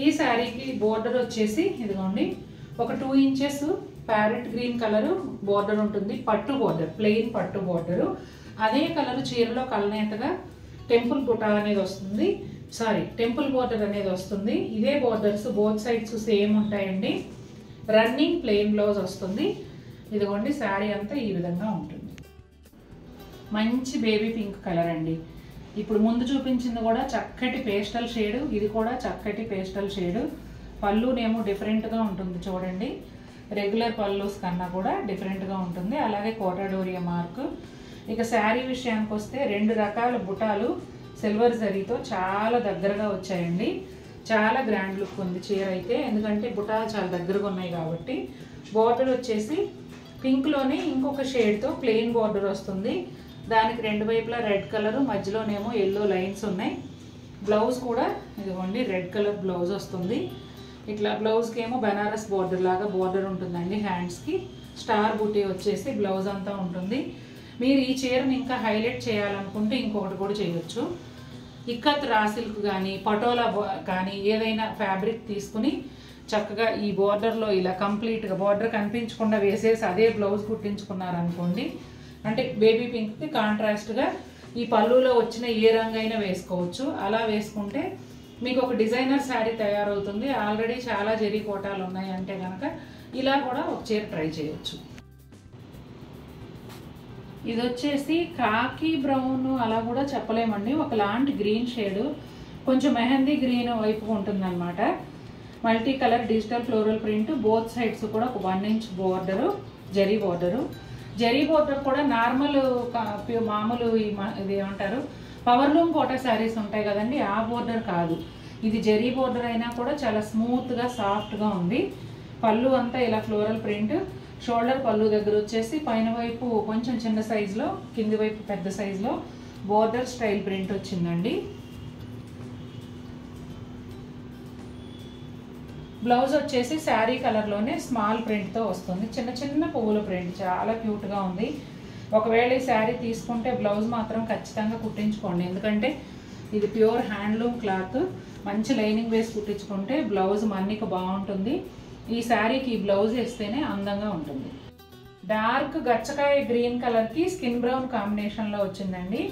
ఈ శారీకి బోర్డర్ వచ్చేసి ఇదిగోండి ఒక 2 inches parrot green colour border ఉంటుంది, పట్టు బోర్డర్, ప్లెయిన్ పట్టు బోర్డరు. అదే కలర్ చీరలో కలనేతగా టెంపుల్ బుటా అనేది వస్తుంది, టెంపుల్ బోర్డర్ అనేది వస్తుంది. ఇదే బోర్డర్స్ బోత్ సైడ్స్ సేమ్ ఉంటాయండి. రన్నింగ్ ప్లెయిన్ బ్లౌజ్ వస్తుంది. ఇదిగోండి శారీ అంతా ఈ విధంగా ఉంటుంది. మంచి బేబీ పింక్ కలర్ అండి. ఇప్పుడు ముందు చూపించింది కూడా చక్కటి పేస్టల్ షేడు, ఇది కూడా చక్కటి పేస్టల్ షేడు. పళ్ళునేమో డిఫరెంట్గా ఉంటుంది చూడండి, రెగ్యులర్ పళ్ళుస్ కన్నా కూడా డిఫరెంట్గా ఉంటుంది. అలాగే కోటాడోరియా మార్క్. ఇక శారీ విషయానికి వస్తే 2 రకాల బుటాలు సిల్వర్ జరీతో చాలా దగ్గరగా వచ్చాయండి. చాలా గ్రాండ్ లుక్ ఉంది చీర అయితే, ఎందుకంటే బుటాలు చాలా దగ్గరగా ఉన్నాయి కాబట్టి. బోర్డర్ వచ్చేసి పింక్లోనే ఇంకొక షేడ్తో ప్లెయిన్ బోర్డర్ వస్తుంది. దానికి 2 వైపులా రెడ్ కలరు, మధ్యలోనేమో ఎల్లో లైన్స్ ఉన్నాయి. బ్లౌజ్ కూడా ఇదిగోండి రెడ్ కలర్ బ్లౌజ్ వస్తుంది. ఇట్లా బ్లౌజ్కి ఏమో బనారస్ బోర్డర్ లాగా బోర్డర్ ఉంటుందండి. హ్యాండ్స్కి స్టార్ బూటీ వచ్చేసి బ్లౌజ్ అంతా ఉంటుంది. మీరు ఈ చీరని ఇంకా హైలైట్ చేయాలనుకుంటే ఇంకొకటి కూడా చేయొచ్చు. ఇక్కత్ రా సిల్క్ కానీ పటోలా కానీ ఏదైనా ఫ్యాబ్రిక్ తీసుకుని చక్కగా ఈ బోర్డర్లో ఇలా కంప్లీట్గా బోర్డర్ కనిపించకుండా వేసేసి అదే బ్లౌజ్ కుట్టించుకున్నారనుకోండి, అంటే బేబీ పింక్కి కాంట్రాస్ట్గా ఈ పళ్ళులో వచ్చిన ఏ రంగు అయినా వేసుకోవచ్చు. అలా వేసుకుంటే మీకు ఒక డిజైనర్ శారీ తయారవుతుంది. ఆల్రెడీ చాలా జరీ కోటాలు ఉన్నాయి అంటే కనుక ఇలా కూడా ఒక చీర ట్రై చేయొచ్చు. ఇది వచ్చేసి కాకి బ్రౌన్ అలా కూడా చెప్పలేమండి, ఒకలాంటి గ్రీన్ షేడు, కొంచెం మెహందీ గ్రీన్ వైపు ఉంటుందన్నమాట. Multi colour digital floral print, both sides కూడా ఒక 1 inch border, zari border. Zari border కూడా నార్మల్ మామూలు ఇది ఏమంటారు పవర్ లూమ్ కోటా శారీస్ ఉంటాయి కదండి, ఆ బోర్డర్ కాదు. ఇది జరీ బోర్డర్ అయినా కూడా చాలా స్మూత్గా సాఫ్ట్గా ఉంది. పళ్ళు అంతా ఇలా ఫ్లోరల్ ప్రింట్. షోల్డర్ పళ్ళు దగ్గర వచ్చేసి పైన వైపు కొంచెం చిన్న సైజులో, కింది వైపు పెద్ద సైజులో బోర్డర్ స్టైల్ ప్రింట్ వచ్చిందండి. బ్లౌజ్ వచ్చేసి శారీ కలర్లోనే స్మాల్ ప్రింట్తో వస్తుంది, చిన్న చిన్న పువ్వుల ప్రింట్, చాలా క్యూట్గా ఉంది. ఒకవేళ ఈ శారీ తీసుకుంటే బ్లౌజ్ మాత్రం ఖచ్చితంగా కుట్టించుకోండి, ఎందుకంటే ఇది ప్యూర్ హ్యాండ్లూమ్ క్లాత్. మంచి లైనింగ్ వేసి కుట్టించుకుంటే బ్లౌజ్ మన్నిక బాగుంటుంది. ఈ శారీకి ఈ బ్లౌజ్ వేస్తేనే అందంగా ఉంటుంది. డార్క్ గచ్చకాయ గ్రీన్ కలర్కి స్కిన్ బ్రౌన్ కాంబినేషన్లో వచ్చిందండి.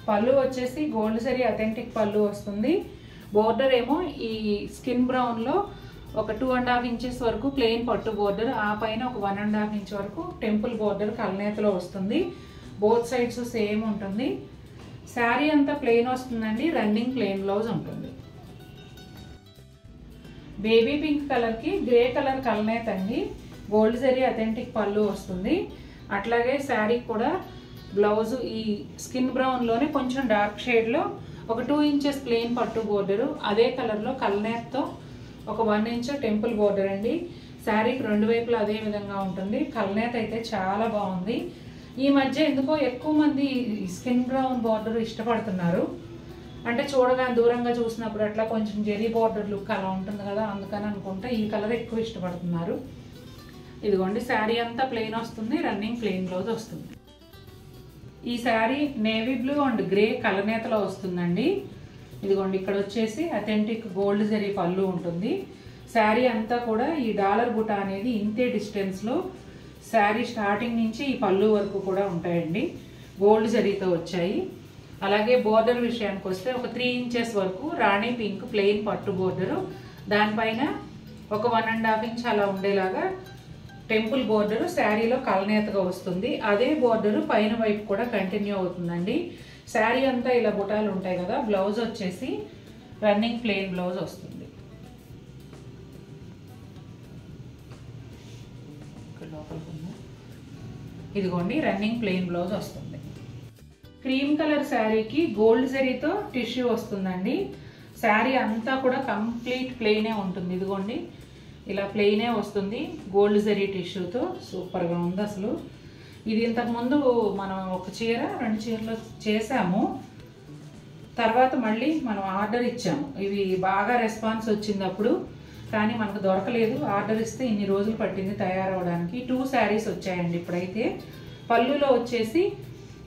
పళ్ళు వచ్చేసి గోల్డ్ జరీ అథెంటిక్ పళ్ళు వస్తుంది. బోర్డర్ ఏమో ఈ స్కిన్ బ్రౌన్లో ఒక 2.5 ఇంచెస్ వరకు ప్లెయిన్ పట్టు బోర్డర్, ఆ పైన ఒక 1.5 ఇంచ్ వరకు టెంపుల్ బోర్డర్ కల్నేతలో వస్తుంది. బోత్ సైడ్స్ సేమ్ ఉంటుంది. శారీ అంతా ప్లెయిన్ వస్తుందండి, రన్నింగ్ ప్లెయిన్ బ్లౌజ్ ఉంటుంది. బేబీ పింక్ కలర్కి గ్రే కలర్ కల్నేత అండి, గోల్డ్ జరీ అథెంటిక్ పళ్ళు వస్తుంది. అట్లాగే శారీ కూడా బ్లౌజ్ ఈ స్కిన్ బ్రౌన్లోనే కొంచెం డార్క్ షేడ్లో ఒక 2 ఇంచెస్ ప్లెయిన్ పట్టు బోర్డరు, అదే కలర్లో కల్నేత్తో ఒక 1 ఇంచ్ టెంపుల్ బోర్డర్ అండి. శారీకి 2 వైపులా అదే విధంగా ఉంటుంది. కల్నేత అయితే చాలా బాగుంది. ఈ మధ్య ఎందుకో ఎక్కువ మంది స్కిన్ బ్రౌన్ బార్డర్ ఇష్టపడుతున్నారు. అంటే చూడగానే దూరంగా చూసినప్పుడు అట్లా కొంచెం జెరీ బార్డర్ లుక్ అలా ఉంటుంది కదా, అందుకని అనుకుంటే ఈ కలర్ ఎక్కువ ఇష్టపడుతున్నారు. ఇదిగోండి శారీ అంతా ప్లెయిన్ వస్తుంది, రన్నింగ్ ప్లెయిన్ బ్లౌజ్ వస్తుంది. ఈ sari navy blue and grey కలనేతలో వస్తుందండి. ఇదిగోండి ఇక్కడ వచ్చేసి అథెంటిక్ గోల్డ్ జరీ పళ్ళు ఉంటుంది. శారీ అంతా కూడా ఈ డాలర్ బుట్ట అనేది ఇంతే డిస్టెన్స్లో శారీ స్టార్టింగ్ నుంచి ఈ పళ్ళు వరకు కూడా ఉంటాయండి. గోల్డ్ జరీతో వచ్చాయి. అలాగే బోర్డర్ విషయానికి వస్తే ఒక 3 ఇంచెస్ వరకు రాణి పింక్ ప్లెయిన్ పట్టు బోర్డరు, దానిపైన ఒక 1.5 ఇంచ్ అలా ఉండేలాగా టెంపుల్ బోర్డరు శారీలో కలనేతగా వస్తుంది. అదే బోర్డరు పైన వైపు కూడా కంటిన్యూ అవుతుందండి. శారీ అంతా ఇలా బుటాలు ఉంటాయి కదా. బ్లౌజ్ వచ్చేసి రన్నింగ్ ప్లెయిన్ బ్లౌజ్ వస్తుంది. ఇదిగోండి రన్నింగ్ ప్లెయిన్ బ్లౌజ్ వస్తుంది. క్రీమ్ కలర్ శారీకి గోల్డ్ జరీతో టిష్యూ వస్తుందండి. శారీ అంతా కూడా కంప్లీట్ ప్లెయినే ఉంటుంది. ఇదిగోండి ఇలా ప్లెయినే వస్తుంది గోల్డ్ జరీ టిష్యూతో. సూపర్గా ఉంది అసలు. ఇది ఇంతకుముందు మనం ఒక చీర 2 చీరలు చేసాము, తర్వాత మళ్ళీ మనం ఆర్డర్ ఇచ్చాము. ఇవి బాగా రెస్పాన్స్ వచ్చింది అప్పుడు, కానీ మనకు దొరకలేదు. ఆర్డర్ ఇస్తే ఇన్ని రోజులు పట్టింది తయారవడానికి. 2 శారీస్ వచ్చాయండి ఇప్పుడైతే. పళ్ళులో వచ్చేసి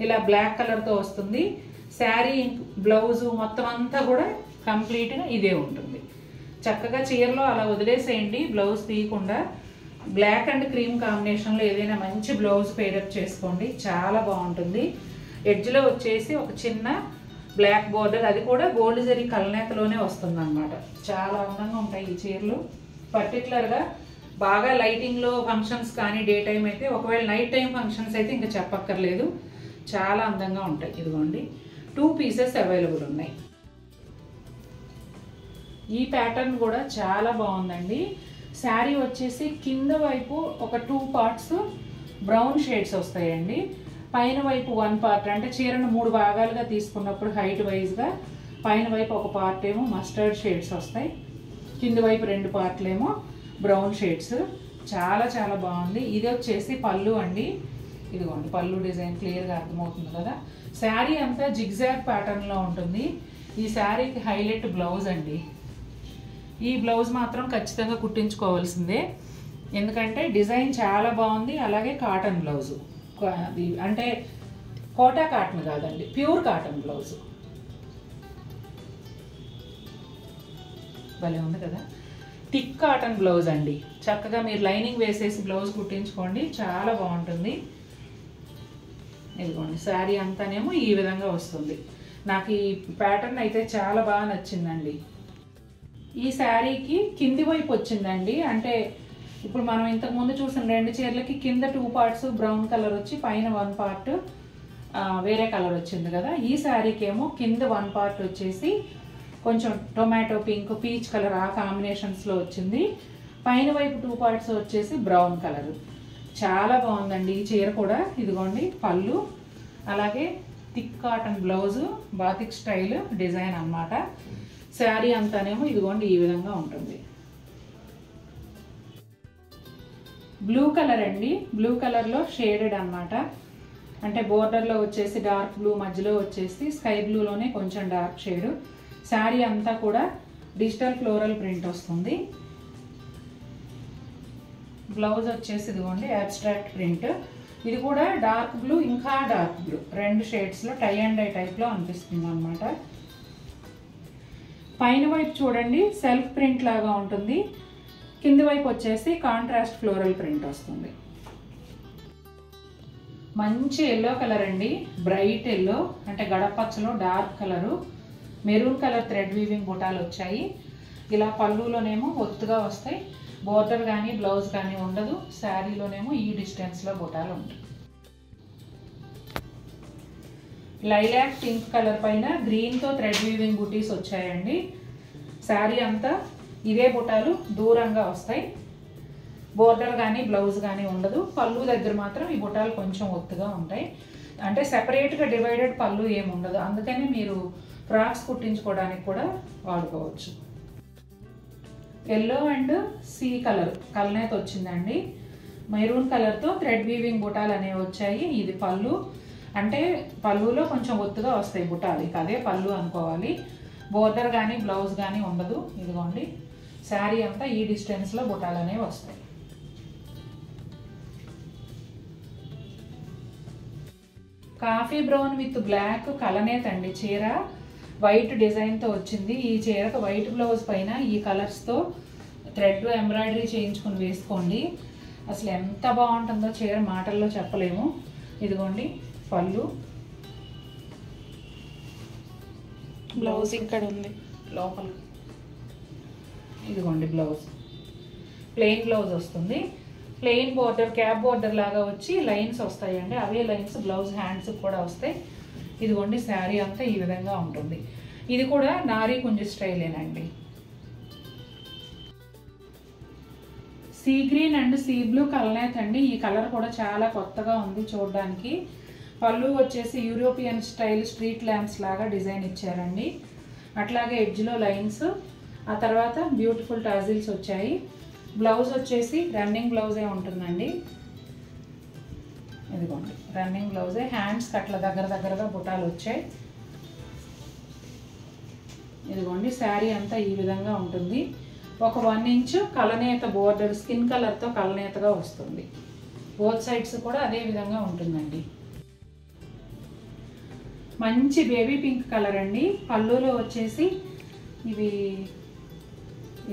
ఇలా బ్లాక్ కలర్తో వస్తుంది. శారీ బ్లౌజు మొత్తం అంతా కూడా కంప్లీట్గా ఇదే ఉంటుంది. చక్కగా చీరలో అలా వదిలేసేయండి, బ్లౌజ్ తీయకుండా. బ్లాక్ అండ్ క్రీమ్ కాంబినేషన్లో ఏదైనా మంచి బ్లౌజ్ పేరప్ చేసుకోండి, చాలా బాగుంటుంది. ఎడ్జ్లో వచ్చేసి ఒక చిన్న బ్లాక్ బోర్డర్, అది కూడా గోల్డ్ జరీ కలనేతలోనే వస్తుంది అన్నమాట. చాలా అందంగా ఉంటాయి ఈ చీరలు. పర్టికులర్గా బాగా లైటింగ్లో ఫంక్షన్స్ కానీ డే టైం అయితే, ఒకవేళ నైట్ టైం ఫంక్షన్స్ అయితే ఇంకా చెప్పక్కర్లేదు, చాలా అందంగా ఉంటాయి. ఇదిగోండి 2 పీసెస్ అవైలబుల్ ఉన్నాయి. ఈ ప్యాటర్న్ కూడా చాలా బాగుందండి. శారీ వచ్చేసి కింద వైపు ఒక 2 పార్ట్స్ బ్రౌన్ షేడ్స్ వస్తాయండి. పైన వైపు 1 పార్ట్, అంటే చీరను 3 భాగాలుగా తీసుకున్నప్పుడు హైట్ వైజ్గా పైన వైపు ఒక పార్ట్ ఏమో మస్టర్డ్ షేడ్స్ వస్తాయి, కింద వైపు 2 పార్ట్లేమో బ్రౌన్ షేడ్స్. చాలా చాలా బాగుంది. ఇది వచ్చేసి పళ్ళు అండి. ఇదిగోండి పళ్ళు డిజైన్ క్లియర్గా అర్థమవుతుంది కదా. శారీ అంతా జిగ్జాగ్ ప్యాటర్న్లో ఉంటుంది. ఈ శారీకి హైలైట్ బ్లౌజ్ అండి. ఈ బ్లౌజ్ మాత్రం ఖచ్చితంగా కుట్టించుకోవాల్సిందే, ఎందుకంటే డిజైన్ చాలా బాగుంది. అలాగే కాటన్ బ్లౌజు, అంటే కోటా కాటన్ కాదండి, ప్యూర్ కాటన్ బ్లౌజు. భలే ఉంది కదా. థిక్ కాటన్ బ్లౌజ్ అండి. చక్కగా మీరు లైనింగ్ వేసేసి బ్లౌజ్ కుట్టించుకోండి, చాలా బాగుంటుంది. ఇదిగోండి శారీ అంతానేమో ఈ విధంగా వస్తుంది. నాకు ఈ ప్యాటర్న్ అయితే చాలా బాగా నచ్చిందండి. ఈ శారీకి కింది వైపు వచ్చిందండి. అంటే ఇప్పుడు మనం ఇంతకుముందు చూసిన 2 చీరలకి కింద 2 పార్ట్స్ బ్రౌన్ కలర్ వచ్చి పైన 1 పార్ట్ వేరే కలర్ వచ్చింది కదా. ఈ శారీకి ఏమో కింద 1 పార్ట్ వచ్చేసి కొంచెం టొమాటో పింక్, పీచ్ కలర్ ఆ కాంబినేషన్స్లో వచ్చింది. పైన వైపు 2 పార్ట్స్ వచ్చేసి బ్రౌన్ కలర్. చాలా బాగుందండి ఈ చీర కూడా. ఇదిగోండి పళ్ళు, అలాగే thick cotton blouse, batik style design అన్నమాట. శారీ అంతానేమో ఇదిగోండి ఈ విధంగా ఉంటుంది. బ్లూ కలర్ అండి. బ్లూ కలర్లో షేడెడ్ అన్నమాట. అంటే బోర్డర్లో వచ్చేసి డార్క్ బ్లూ, మధ్యలో వచ్చేసి స్కై బ్లూలోనే కొంచెం డార్క్ షేడ్. శారీ అంతా కూడా డిజిటల్ ఫ్లోరల్ ప్రింట్ వస్తుంది. బ్లౌజ్ వచ్చేసి ఇదిగోండి అబ్స్ట్రాక్ట్ ప్రింట్. ఇది కూడా డార్క్ బ్లూ, ఇంకా డార్క్ బ్లూ 2 షేడ్స్లో టై అండ్ డై టైప్లో అనిపిస్తుంది అన్నమాట. పైన వైపు చూడండి సెల్ఫ్ ప్రింట్ లాగా ఉంటుంది, కింద వైపు వచ్చేసి కాంట్రాస్ట్ ఫ్లోరల్ ప్రింట్ వస్తుంది. మంచి ఎల్లో కలర్ అండి, బ్రైట్ ఎల్లో, అంటే గడపచ్చలో dark colour. Maroon colour thread weaving బుటాలు వచ్చాయి. ఇలా పళ్ళులోనేమో ఒత్తుగా వస్తాయి, బోర్డర్ కానీ బ్లౌజ్ కానీ ఉండదు. శారీలోనేమో ఈ డిస్టెన్స్లో బుటాలు ఉంటాయి. లైలాక్ పింక్ కలర్ పైన గ్రీన్తో థ్రెడ్ వీవింగ్ బుటీస్ వచ్చాయండి. శారీ అంతా ఇవే బుటాలు దూరంగా వస్తాయి, బోర్డర్ కానీ బ్లౌజ్ కానీ ఉండదు. పళ్ళు దగ్గర మాత్రం ఈ బుటాలు కొంచెం ఒత్తుగా ఉంటాయి. అంటే సెపరేట్గా డివైడెడ్ పళ్ళు ఏమి ఉండదు, అందుకని మీరు ఫ్రాక్స్ కుట్టించుకోవడానికి కూడా వాడుకోవచ్చు. ఎల్లో అండ్ సీ కలర్ కలనేత వచ్చిందండి. మెరూన్ కలర్తో థ్రెడ్ వీవింగ్ బుటాలు అనేవి వచ్చాయి. ఇది పళ్ళు, అంటే పళ్ళులో కొంచెం ఒత్తుగా వస్తాయి బుటాలు, ఇక అదే పళ్ళు అనుకోవాలి. బోర్డర్ కానీ బ్లౌజ్ కానీ ఉండదు. ఇదిగోండి శారీ అంతా ఈ డిస్టెన్స్లో బుటాలు అనేవి వస్తాయి. కాఫీ బ్రౌన్ విత్ బ్లాక్ కలనేత అండి చీర. వైట్ డిజైన్తో వచ్చింది. ఈ చీరకు వైట్ బ్లౌజ్ పైన ఈ కలర్స్తో థ్రెడ్ ఎంబ్రాయిడరీ చేయించుకుని వేసుకోండి. అసలు ఎంత బాగుంటుందో చీర మాటల్లో చెప్పలేము. ఇదిగోండి పళ్ళు, బ్లౌజ్ ఇక్కడ ఉంది లోపల. ఇదిగోండి బ్లౌజ్, ప్లెయిన్ బ్లౌజ్ వస్తుంది. ప్లెయిన్ బోర్డర్, క్యాప్ బోర్డర్ లాగా వచ్చి లైన్స్ వస్తాయండి. అవే లైన్స్ బ్లౌజ్ హ్యాండ్స్ కూడా వస్తాయి. ఇదిగోండి శారీ అంతా ఈ విధంగా ఉంటుంది. ఇది కూడా నారీ కుంజి స్టైలేనండి. Sea green and sea blue కలనేత అండి. ఈ కలర్ కూడా చాలా కొత్తగా ఉంది చూడడానికి. పళ్ళు వచ్చేసి యూరోపియన్ స్టైల్ స్ట్రీట్ ల్యాంప్స్ లాగా డిజైన్ ఇచ్చారండి. అట్లాగే ఎడ్జ్లో లైన్స్, ఆ తర్వాత బ్యూటిఫుల్ టాజిల్స్ వచ్చాయి. బ్లౌజ్ వచ్చేసి రన్నింగ్ బ్లౌజే ఉంటుందండి. ఇదిగోండి రన్నింగ్ బ్లౌజే. హ్యాండ్స్కి అట్లా దగ్గరగా బుటాలు వచ్చాయి. ఇదిగోండి శారీ అంతా ఈ విధంగా ఉంటుంది. ఒక 1 ఇంచ్ కలనేత బోర్డర్ స్కిన్ కలర్తో కలనేతగా వస్తుంది. బోత్ సైడ్స్ కూడా అదే విధంగా ఉంటుందండి. మంచి బేబీ పింక్ కలర్ అండి. పళ్ళులో వచ్చేసి ఇవి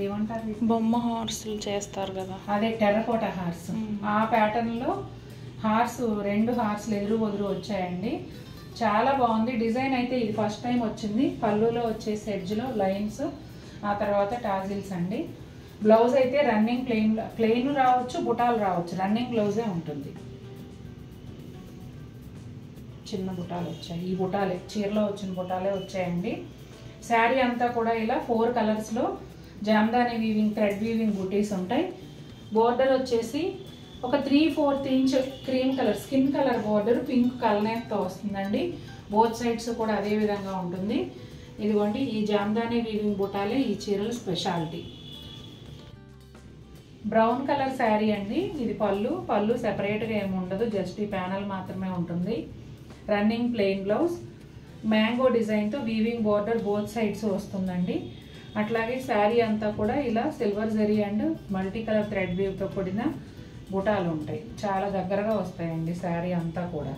ఏమంటారు, బొమ్మ హార్స్లు చేస్తారు కదా, అదే టెర్రకోట హార్స్. ఆ ప్యాటర్న్లో హార్స్, 2 హార్స్లు ఎదురు వదురు వచ్చాయండి. చాలా బాగుంది డిజైన్. అయితే ఇది ఫస్ట్ టైం వచ్చింది. పళ్ళులో వచ్చేసి ఎడ్జ్లో లైన్స్, ఆ తర్వాత టాజిల్స్ అండి. బ్లౌజ్ అయితే రన్నింగ్ ప్లెయిన్ రావచ్చు, బుటాలు రావచ్చు. రన్నింగ్ బ్లౌజే ఉంటుంది. చిన్న బుటాలు వచ్చాయి. ఈ బుటాలే చీరలో వచ్చిన బుటాలే వచ్చాయండి. శారీ అంతా కూడా ఇలా 4 కలర్స్లో జామ్దాని వీవింగ్, థ్రెడ్ వీవింగ్ బుటీస్ ఉంటాయి. బోర్డర్ వచ్చేసి ఒక 3/4 inch cream colour skin colour border pink కలనేతో వస్తుందండి. బోత్ సైడ్స్ కూడా అదే విధంగా ఉంటుంది. ఇదిగోండి ఈ జామ్దాని వీవింగ్ బుటాలే ఈ చీరల స్పెషాలిటీ. బ్రౌన్ కలర్ శారీ అండి. ఇది పళ్ళు సెపరేట్గా ఏమి ఉండదు, జస్ట్ ఈ ప్యానల్ మాత్రమే ఉంటుంది. రన్నింగ్ ప్లెయిన్ బ్లౌజ్, మ్యాంగో డిజైన్తో వీవింగ్ బోర్డర్ బోత్ సైడ్స్ వస్తుందండి. అట్లాగే శారీ అంతా కూడా ఇలా silver zari and multi colour thread వీవ్తో కూడిన బుటాలు ఉంటాయి. చాలా దగ్గరగా వస్తాయండి శారీ అంతా కూడా.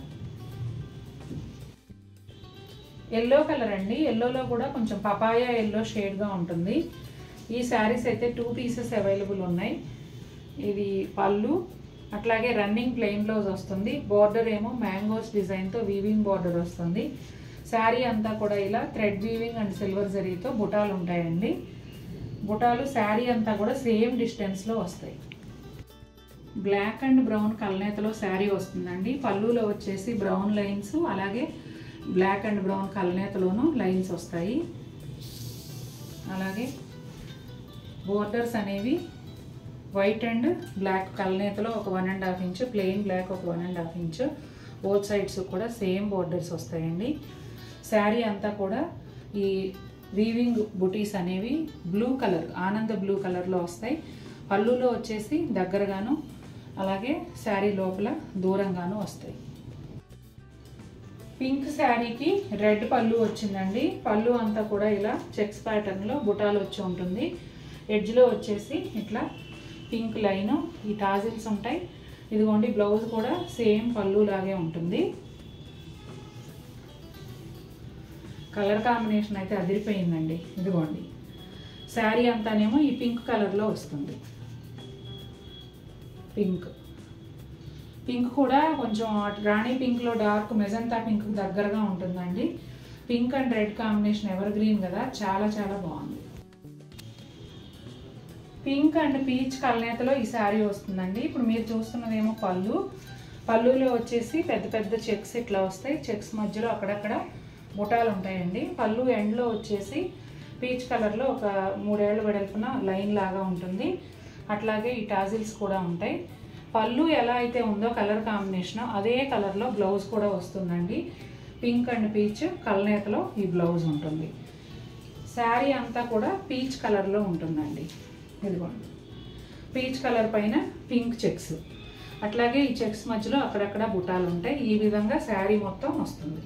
ఎల్లో కలర్ అండి. ఎల్లోలో కూడా కొంచెం పపాయా ఎల్లో షేడ్గా ఉంటుంది. ఈ శారీస్ అయితే 2 పీసెస్ అవైలబుల్ ఉన్నాయి. ఇది పళ్ళు, అట్లాగే రన్నింగ్ ప్లెయిన్ బ్లౌజ్ వస్తుంది. బోర్డర్ ఏమో మ్యాంగోస్ డిజైన్తో వీవింగ్ బోర్డర్ వస్తుంది. శారీ అంతా కూడా ఇలా థ్రెడ్ వీవింగ్ అండ్ సిల్వర్ జరీతో బుటాలు ఉంటాయండి. బుటాలు శారీ అంతా కూడా సేమ్ డిస్టెన్స్లో వస్తాయి. బ్లాక్ అండ్ బ్రౌన్ కలనేతలో శారీ వస్తుందండి. పళ్ళులో వచ్చేసి బ్రౌన్ లైన్స్, అలాగే బ్లాక్ అండ్ బ్రౌన్ కలనేతలోనూ లైన్స్ వస్తాయి. అలాగే బోర్డర్స్ అనేవి వైట్ అండ్ బ్లాక్ కలనేతలో ఒక 1.5 ఇంచ్, ప్లెయిన్ బ్లాక్ ఒక 1.5 ఇంచ్, బోత్ సైడ్స్ కూడా సేమ్ బోర్డర్స్ వస్తాయండి. శారీ అంతా కూడా ఈ వీవింగ్ బుటీస్ అనేవి బ్లూ కలర్, ఆనంద బ్లూ కలర్లో వస్తాయి. పళ్ళులో వచ్చేసి దగ్గరగాను, అలాగే శారీ లోపల దూరంగాను వస్తాయి. పింక్ శారీకి రెడ్ పళ్ళు వచ్చిందండి. పళ్ళు అంతా కూడా ఇలా చెక్స్ ప్యాటర్న్లో బుటాలు వచ్చి ఉంటుంది. ఎడ్జ్లో వచ్చేసి ఇట్లా పింక్ లైన్, ఈ టాజిల్స్ ఉంటాయి. ఇదిగోండి బ్లౌజ్ కూడా సేమ్ పళ్ళు లాగే ఉంటుంది. కలర్ కాంబినేషన్ అయితే అదిరిపోయిందండి. ఇదిగోండి శారీ అంతానేమో ఈ పింక్ కలర్లో వస్తుంది. పింక్ కూడా కొంచెం రాణి పింక్లో డార్క్ మెజంతా పింక్ దగ్గరగా ఉంటుందండి. Pink and red combination ever green కదా, చాలా చాలా బాగుంది. పింక్ అండ్ పీచ్ కలనేతలో ఈ శారీ వస్తుందండి. ఇప్పుడు మీరు చూస్తున్నదేమో పళ్ళులో వచ్చేసి పెద్ద పెద్ద చెక్స్ ఇట్లా వస్తాయి. చెక్స్ మధ్యలో అక్కడక్కడ బుటాలు ఉంటాయండి. పళ్ళు ఎండ్లో వచ్చేసి పీచ్ కలర్లో ఒక 3 ఏళ్ల వెడల్పున లైన్ లాగా ఉంటుంది. అట్లాగే ఈ టాజిల్స్ కూడా ఉంటాయి. పళ్ళు ఎలా అయితే ఉందో కలర్ కాంబినేషన్ అదే కలర్లో బ్లౌజ్ కూడా వస్తుందండి. పింక్ అండ్ పీచ్ కల్నేతలో ఈ బ్లౌజ్ ఉంటుంది. శారీ అంతా కూడా పీచ్ కలర్లో ఉంటుందండి. ఇదిగోండి, పీచ్ కలర్ పైన పింక్ చెక్స్, అట్లాగే ఈ చెక్స్ మధ్యలో అక్కడక్కడ బుటాలు ఉంటాయి. ఈ విధంగా శారీ మొత్తం వస్తుంది.